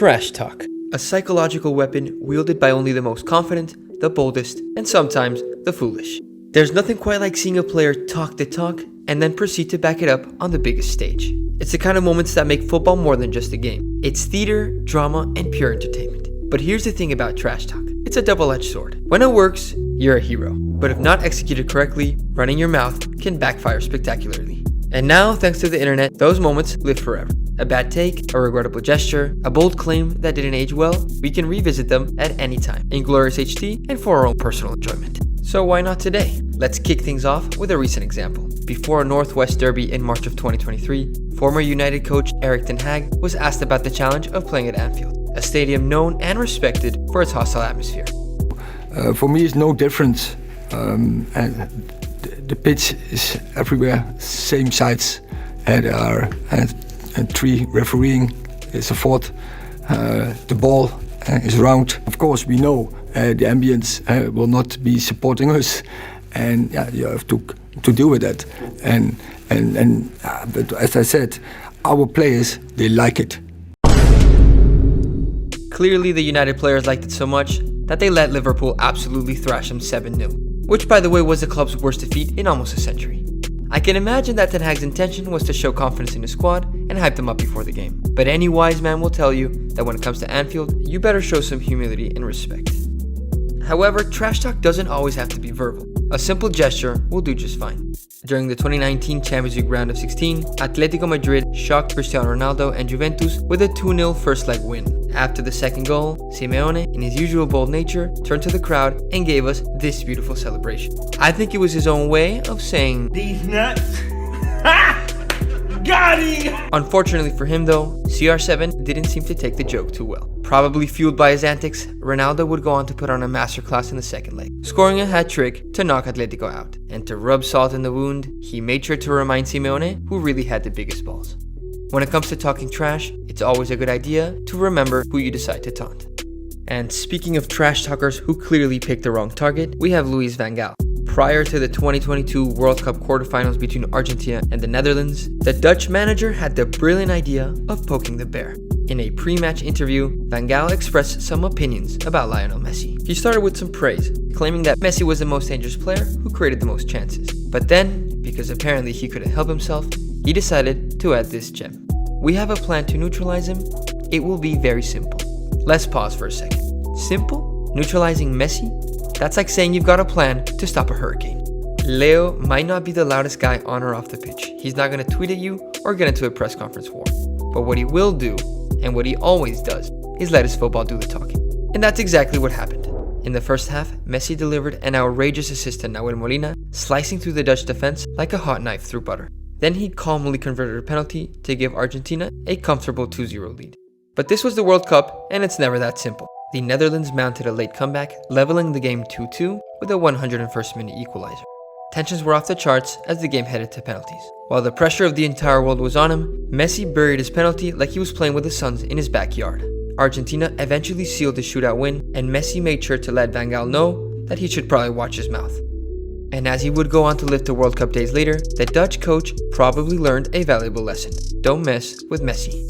Trash talk, a psychological weapon wielded by only the most confident, the boldest, and sometimes the foolish. There's nothing quite like seeing a player talk the talk and then proceed to back it up on the biggest stage. It's the kind of moments that make football more than just a game. It's theater, drama, and pure entertainment. But here's the thing about trash talk. It's a double-edged sword. When it works, you're a hero. But if not executed correctly, running your mouth can backfire spectacularly. And now, thanks to the internet, those moments live forever. A bad take, a regrettable gesture, a bold claim that didn't age well, we can revisit them at any time, in glorious HD and for our own personal enjoyment. So why not today? Let's kick things off with a recent example. Before a Northwest Derby in March of 2023, former United coach Erik was asked about the challenge of playing at Anfield, a stadium known and respected for its hostile atmosphere. For me, it's no difference. And the pitch is everywhere, same sides, and three refereeing is a fourth. The ball is round. Of course, we know the ambience will not be supporting us, and you have to deal with that. But as I said, our players, they like it. Clearly, the United players liked it so much that they let Liverpool absolutely thrash them 7-0, which by the way was the club's worst defeat in almost a century. I can imagine that Ten Hag's intention was to show confidence in his squad and hype them up before the game. But any wise man will tell you that when it comes to Anfield, you better show some humility and respect. However, trash talk doesn't always have to be verbal. A simple gesture will do just fine. During the 2019 Champions League round of 16, Atletico Madrid shocked Cristiano Ronaldo and Juventus with a 2-0 first leg win. After the second goal, Simeone, in his usual bold nature, turned to the crowd and gave us this beautiful celebration. I think it was his own way of saying, "These nuts, ha! Got him!" Unfortunately for him though, CR7 didn't seem to take the joke too well. Probably fueled by his antics, Ronaldo would go on to put on a masterclass in the second leg, scoring a hat-trick to knock Atletico out. And to rub salt in the wound, he made sure to remind Simeone who really had the biggest balls. When it comes to talking trash, it's always a good idea to remember who you decide to taunt. And speaking of trash talkers who clearly picked the wrong target, we have Louis van Gaal. Prior to the 2022 World Cup quarterfinals between Argentina and the Netherlands, the Dutch manager had the brilliant idea of poking the bear. In a pre-match interview, Van Gaal expressed some opinions about Lionel Messi. He started with some praise, claiming that Messi was the most dangerous player who created the most chances. But then, because apparently he couldn't help himself, he decided to add this gem. "We have a plan to neutralize him. It will be very simple." Let's pause for a second. Simple? Neutralizing Messi? That's like saying you've got a plan to stop a hurricane. Leo might not be the loudest guy on or off the pitch. He's not going to tweet at you or get into a press conference for him. But what he will do, and what he always does, is let his football do the talking. And that's exactly what happened. In the first half, Messi delivered an outrageous assist to Nahuel Molina, slicing through the Dutch defense like a hot knife through butter. Then he calmly converted a penalty to give Argentina a comfortable 2-0 lead. But this was the World Cup, and it's never that simple. The Netherlands mounted a late comeback, leveling the game 2-2 with a 101st minute equalizer. Tensions were off the charts as the game headed to penalties. While the pressure of the entire world was on him, Messi buried his penalty like he was playing with his sons in his backyard. Argentina eventually sealed the shootout win, and Messi made sure to let Van Gaal know that he should probably watch his mouth. And as he would go on to lift the World Cup days later, the Dutch coach probably learned a valuable lesson. Don't mess with Messi.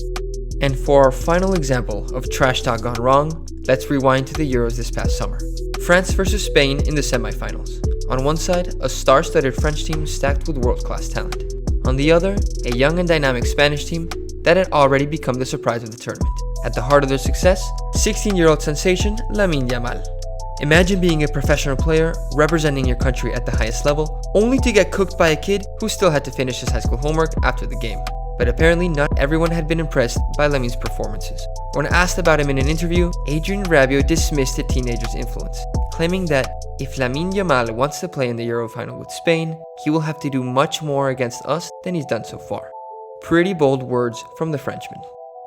And for our final example of trash talk gone wrong, let's rewind to the Euros this past summer. France versus Spain in the semifinals. On one side, a star-studded French team stacked with world-class talent. On the other, a young and dynamic Spanish team that had already become the surprise of the tournament. At the heart of their success, 16-year-old sensation Lamine Yamal. Imagine being a professional player representing your country at the highest level, only to get cooked by a kid who still had to finish his high school homework after the game. But apparently not everyone had been impressed by Lamine's performances. When asked about him in an interview, Adrien Rabiot dismissed the teenager's influence, claiming that if Lamine Yamal wants to play in the Euro final with Spain, he will have to do much more against us than he's done so far. Pretty bold words from the Frenchman.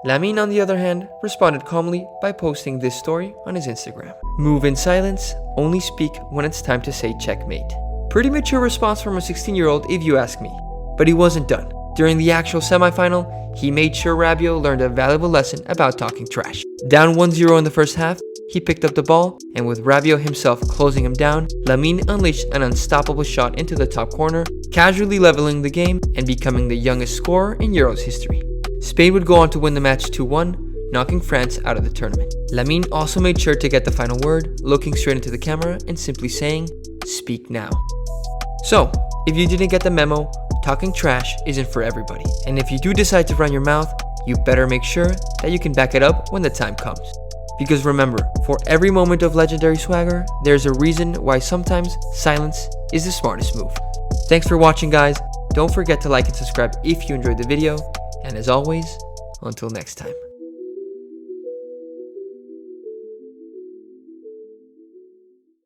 Lamine, on the other hand, responded calmly by posting this story on his Instagram. "Move in silence, only speak when it's time to say checkmate." Pretty mature response from a 16-year-old if you ask me. But he wasn't done. During the actual semifinal, he made sure Rabiot learned a valuable lesson about talking trash. Down 1-0 in the first half, he picked up the ball, and with Rabiot himself closing him down, Lamine unleashed an unstoppable shot into the top corner, casually leveling the game and becoming the youngest scorer in Euros history. Spain would go on to win the match 2-1, knocking France out of the tournament. Lamine also made sure to get the final word, looking straight into the camera and simply saying, "Speak now." So, if you didn't get the memo, talking trash isn't for everybody. And if you do decide to run your mouth, you better make sure that you can back it up when the time comes. Because remember, for every moment of legendary swagger, there's a reason why sometimes silence is the smartest move. Thanks for watching, guys. Don't forget to like and subscribe if you enjoyed the video. And as always, until next time.